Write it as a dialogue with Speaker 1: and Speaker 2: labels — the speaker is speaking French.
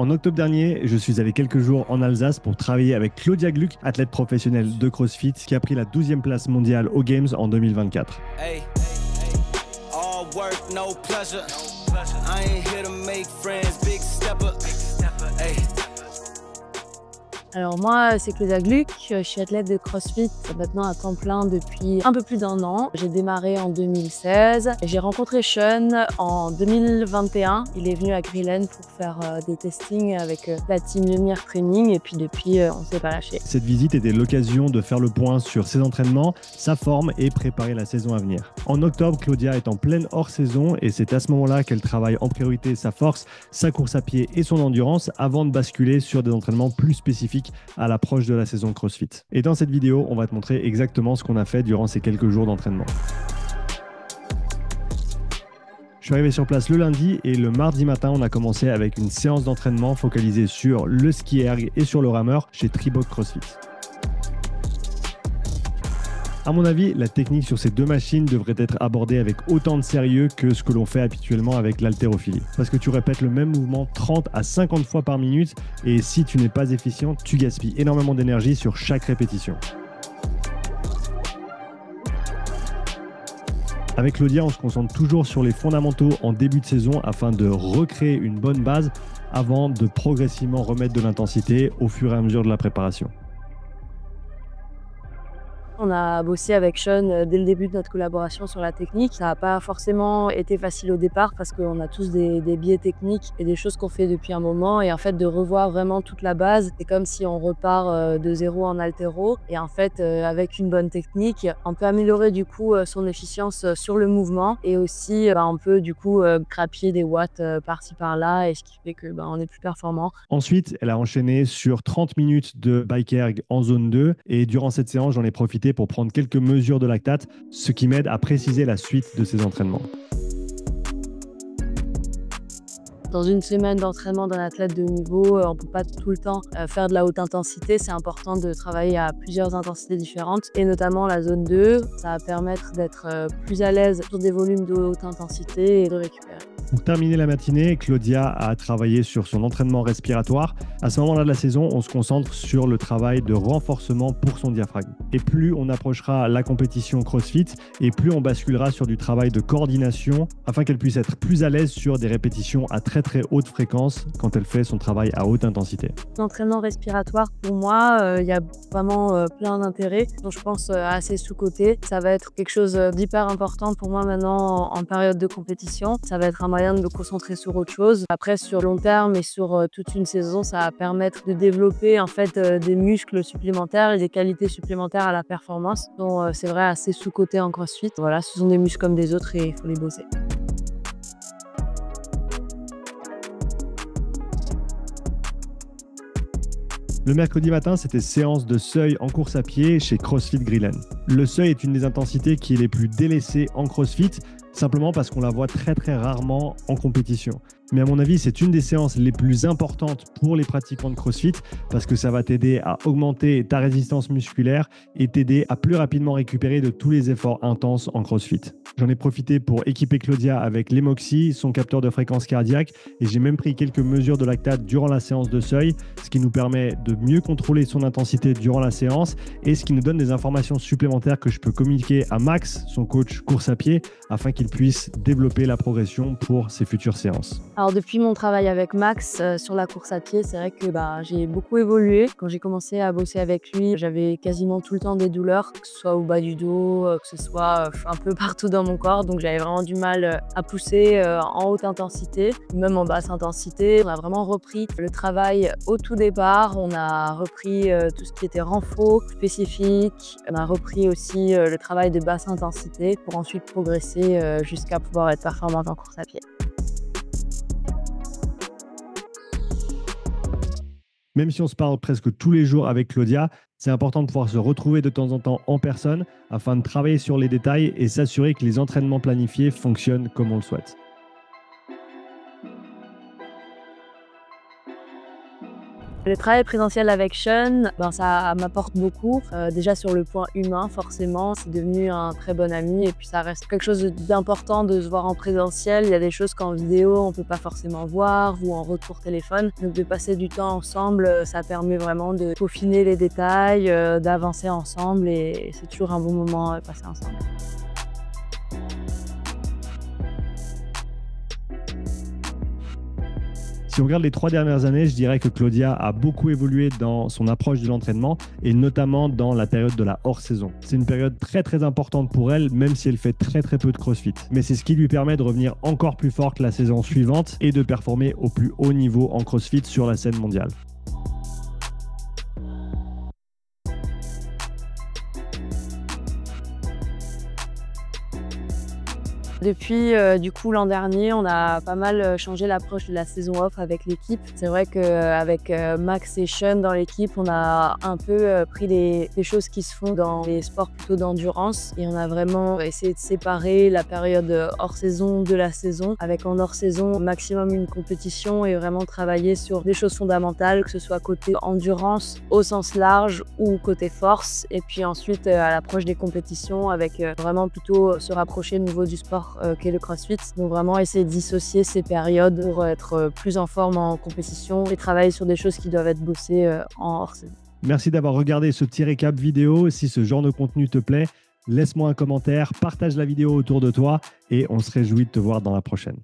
Speaker 1: En octobre dernier, je suis allé quelques jours en Alsace pour travailler avec Claudia Gluck, athlète professionnelle de CrossFit, qui a pris la 12e place mondiale aux Games en 2024.
Speaker 2: Hey, all work, no pleasure. I ain't here to make friends, big stepper. Hey.
Speaker 3: Alors moi, c'est Claudia Gluck, je suis athlète de CrossFit maintenant à temps plein depuis un peu plus d'1 an. J'ai démarré en 2016. J'ai rencontré Sean en 2021. Il est venu à Grillen pour faire des testings avec la team Lumière Training et puis depuis, on ne s'est pas lâché.
Speaker 1: Cette visite était l'occasion de faire le point sur ses entraînements, sa forme et préparer la saison à venir. En octobre, Claudia est en pleine hors-saison et c'est à ce moment-là qu'elle travaille en priorité sa force, sa course à pied et son endurance avant de basculer sur des entraînements plus spécifiques à l'approche de la saison CrossFit. Et dans cette vidéo, on va te montrer exactement ce qu'on a fait durant ces quelques jours d'entraînement. Je suis arrivé sur place le lundi et le mardi matin, on a commencé avec une séance d'entraînement focalisée sur le ski erg et sur le rameur chez Tribok CrossFit. À mon avis, la technique sur ces deux machines devrait être abordée avec autant de sérieux que ce que l'on fait habituellement avec l'haltérophilie. Parce que tu répètes le même mouvement 30 à 50 fois par minute et si tu n'es pas efficient, tu gaspilles énormément d'énergie sur chaque répétition. Avec Claudia, on se concentre toujours sur les fondamentaux en début de saison afin de recréer une bonne base avant de progressivement remettre de l'intensité au fur et à mesure de la préparation.
Speaker 3: On a bossé avec Sean dès le début de notre collaboration sur la technique. Ça n'a pas forcément été facile au départ parce qu'on a tous des biais techniques et des choses qu'on fait depuis un moment. Et en fait, de revoir vraiment toute la base, c'est comme si on repart de zéro en haltéro. Et en fait, avec une bonne technique, on peut améliorer du coup son efficience sur le mouvement et aussi on peut du coup grappiller des watts par-ci par-là et ce qui fait que on est plus performant.
Speaker 1: Ensuite, elle a enchaîné sur 30 minutes de bike erg en zone 2 et durant cette séance, j'en ai profité pour prendre quelques mesures de lactate, ce qui m'aide à préciser la suite de ces entraînements.
Speaker 3: Dans une semaine d'entraînement d'un athlète de haut niveau, on ne peut pas tout le temps faire de la haute intensité. C'est important de travailler à plusieurs intensités différentes et notamment la zone 2. Ça va permettre d'être plus à l'aise sur des volumes de haute intensité et de récupérer.
Speaker 1: Pour terminer la matinée, Claudia a travaillé sur son entraînement respiratoire. À ce moment-là de la saison, on se concentre sur le travail de renforcement pour son diaphragme. Et plus on approchera la compétition CrossFit, et plus on basculera sur du travail de coordination afin qu'elle puisse être plus à l'aise sur des répétitions à très haute fréquence quand elle fait son travail à haute intensité.
Speaker 3: L'entraînement respiratoire, pour moi, il y a vraiment plein d'intérêts dont je pense assez sous-coté. Ça va être quelque chose d'hyper important pour moi maintenant en période de compétition. Ça va être un moyen de me concentrer sur autre chose. Après, sur long terme et sur toute une saison, ça va permettre de développer en fait des muscles supplémentaires et des qualités supplémentaires à la performance dont c'est vrai assez sous-coté en CrossFit. Voilà, ce sont des muscles comme des autres et il faut les bosser.
Speaker 1: Le mercredi matin, c'était séance de seuil en course à pied chez CrossFit Grillen. Le seuil est une des intensités qui est les plus délaissées en CrossFit, simplement parce qu'on la voit très rarement en compétition. Mais à mon avis, c'est une des séances les plus importantes pour les pratiquants de CrossFit parce que ça va t'aider à augmenter ta résistance musculaire et t'aider à plus rapidement récupérer de tous les efforts intenses en CrossFit. J'en ai profité pour équiper Claudia avec l'Emoxy, son capteur de fréquence cardiaque, et j'ai même pris quelques mesures de lactate durant la séance de seuil, ce qui nous permet de mieux contrôler son intensité durant la séance et ce qui nous donne des informations supplémentaires que je peux communiquer à Max, son coach course à pied, afin qu'il puisse développer la progression pour ses futures séances.
Speaker 3: Alors depuis mon travail avec Max sur la course à pied, c'est vrai que j'ai beaucoup évolué. Quand j'ai commencé à bosser avec lui, j'avais quasiment tout le temps des douleurs, que ce soit au bas du dos, que ce soit un peu partout dans mon corps. Donc j'avais vraiment du mal à pousser en haute intensité, même en basse intensité. On a vraiment repris le travail au tout départ. On a repris tout ce qui était renfort spécifique. On a repris aussi le travail de basse intensité pour ensuite progresser jusqu'à pouvoir être performante en course à pied.
Speaker 1: Même si on se parle presque tous les jours avec Claudia, c'est important de pouvoir se retrouver de temps en temps en personne afin de travailler sur les détails et s'assurer que les entraînements planifiés fonctionnent comme on le souhaite.
Speaker 3: Le travail présentiel avec Sean, ça m'apporte beaucoup. Déjà sur le point humain, forcément, c'est devenu un très bon ami et puis ça reste quelque chose d'important de se voir en présentiel. Il y a des choses qu'en vidéo, on ne peut pas forcément voir ou en retour téléphone. Donc de passer du temps ensemble, ça permet vraiment de peaufiner les détails, d'avancer ensemble et c'est toujours un bon moment passé ensemble.
Speaker 1: Si on regarde les 3 dernières années, je dirais que Claudia a beaucoup évolué dans son approche de l'entraînement et notamment dans la période de la hors-saison. C'est une période très très importante pour elle, même si elle fait très très peu de CrossFit. Mais c'est ce qui lui permet de revenir encore plus forte la saison suivante et de performer au plus haut niveau en CrossFit sur la scène mondiale.
Speaker 3: Depuis du coup l'an dernier, on a pas mal changé l'approche de la saison off avec l'équipe. C'est vrai qu'avec Max et Sean dans l'équipe, on a un peu pris des choses qui se font dans les sports plutôt d'endurance et on a vraiment essayé de séparer la période hors saison de la saison, avec en hors saison au maximum une compétition et vraiment travailler sur des choses fondamentales, que ce soit côté endurance au sens large ou côté force, et puis ensuite à l'approche des compétitions avec vraiment plutôt se rapprocher de nouveau du sport qu'est le CrossFit. Donc vraiment essayer de dissocier ces périodes pour être plus en forme en compétition et travailler sur des choses qui doivent être bossées en hors-saison.
Speaker 1: Merci d'avoir regardé ce petit récap vidéo. Si ce genre de contenu te plaît, laisse-moi un commentaire, partage la vidéo autour de toi et on se réjouit de te voir dans la prochaine.